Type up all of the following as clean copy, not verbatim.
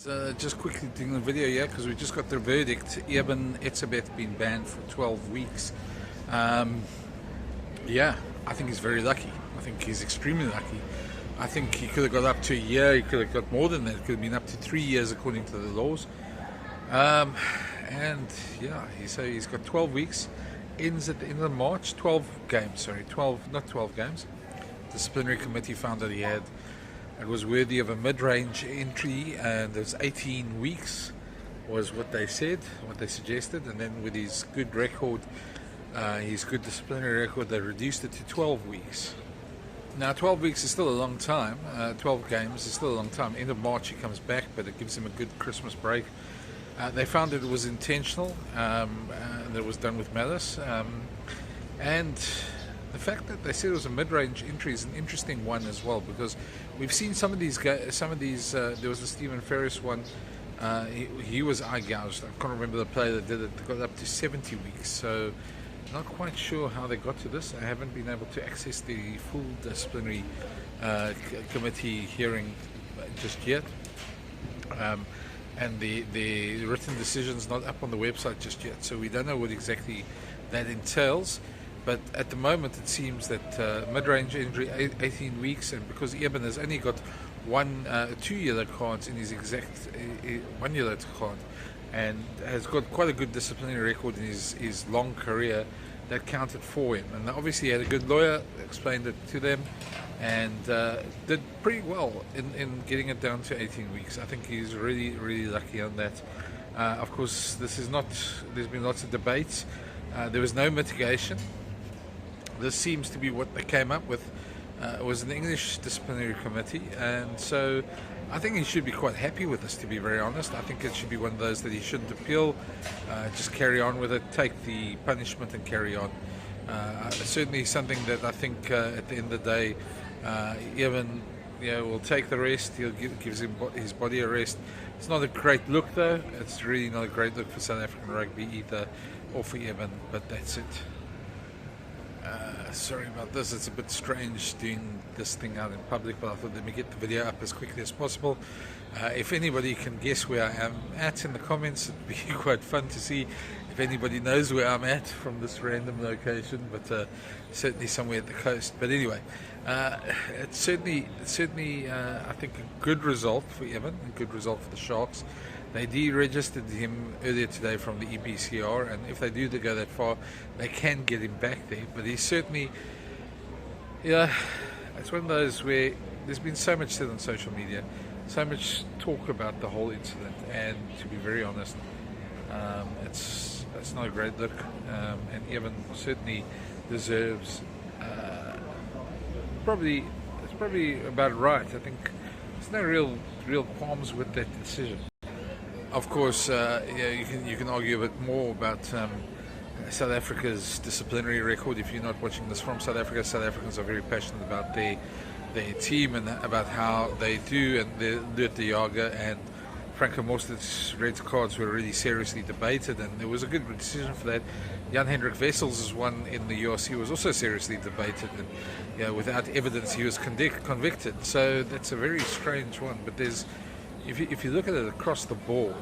Just quickly doing the video here because we just got the verdict. Eben Etzebeth been banned for 12 weeks. Yeah, I think he's very lucky. I think he's extremely lucky. I think he could have got up to a year. He could have got more than that. It could have been up to 3 years according to the laws. And yeah, so he's got 12 weeks. Ends at the end of March. 12 games. Sorry, 12, not 12 games. The disciplinary committee found that it was worthy of a mid-range entry, and there's 18 weeks was what they said, what they suggested, and then with his good record, his good disciplinary record, they reduced it to 12 weeks. Now 12 weeks is still a long time, 12 games is still a long time. End of March he comes back, but it gives him a good Christmas break. They found that it was intentional, that it was done with malice, and the fact that they said it was a mid-range entry is an interesting one as well, because we've seen some of these. There was the Stephen Ferris one. He was eye gouged. I can't remember the player that did it. They got up to 70 weeks. So, not quite sure how they got to this. I haven't been able to access the full disciplinary committee hearing just yet, and the written decision's not up on the website just yet. So we don't know what exactly that entails. But at the moment it seems that mid-range entry 18 weeks, and because Eben has only got 2 yellow cards in his exact 1 yellow card, and has got quite a good disciplinary record in his long career, that counted for him. And obviously he had a good lawyer, explained it to them, and did pretty well in getting it down to 18 weeks. I think he's really lucky on that. Of course, there's been lots of debates. There was no mitigation. This seems to be what they came up with. It was an English disciplinary committee, and so I think he should be quite happy with this, to be very honest. I think it should be one of those that he shouldn't appeal, just carry on with it, take the punishment and carry on. Certainly something that I think at the end of the day, Eben will take the rest. Gives his body a rest. It's not a great look though. It's really not a great look for South African rugby either, or for Eben, but that's it. Sorry about this, it's a bit strange doing this thing out in public, but I thought let me get the video up as quickly as possible. If anybody can guess where I am at in the comments, it'd be quite fun to see if anybody knows where I'm at from this random location, but certainly somewhere at the coast. But anyway, it's certainly I think a good result for Eben, a good result for the Sharks. They deregistered him earlier today from the EPCR, and if they do go that far, they can get him back there. But he's certainly, it's one of those where there's been so much said on social media, so much talk about the whole incident, and to be very honest, it's not a great look, and Eben certainly deserves, it's probably about right. I think there's no real qualms with that decision. Of course, you can argue a bit more about South Africa's disciplinary record. If you're not watching this from South Africa, South Africans are very passionate about their team and about how they do, and they do at the Jager, and Franco Mosterd's red cards were really seriously debated, and there was a good decision for that. Jan-Hendrik Wessels' one in the URC was also seriously debated, and without evidence he was convicted. So that's a very strange one, but there's, if you look at it across the board,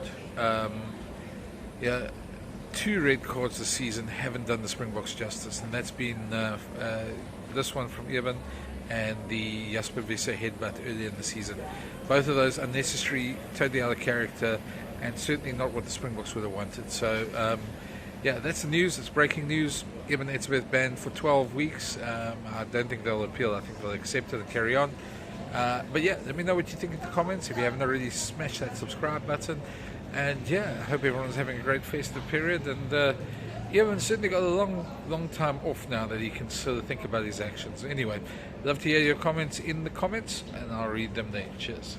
2 red cards this season haven't done the Springboks justice, and that's been this one from Eben and the Jasper Visser headbutt earlier in the season. Both of those unnecessary, totally out of character, and certainly not what the Springboks would have wanted. So that's the news. It's breaking news. Eben Etzebeth banned for 12 weeks. I don't think they'll appeal. I think they'll accept it and carry on. But let me know what you think in the comments. If you haven't already, smash that subscribe button. And I hope everyone's having a great festive period. And Eben's certainly got a long time off now that he can sort of think about his actions. Anyway, love to hear your comments in the comments, and I'll read them there. Cheers.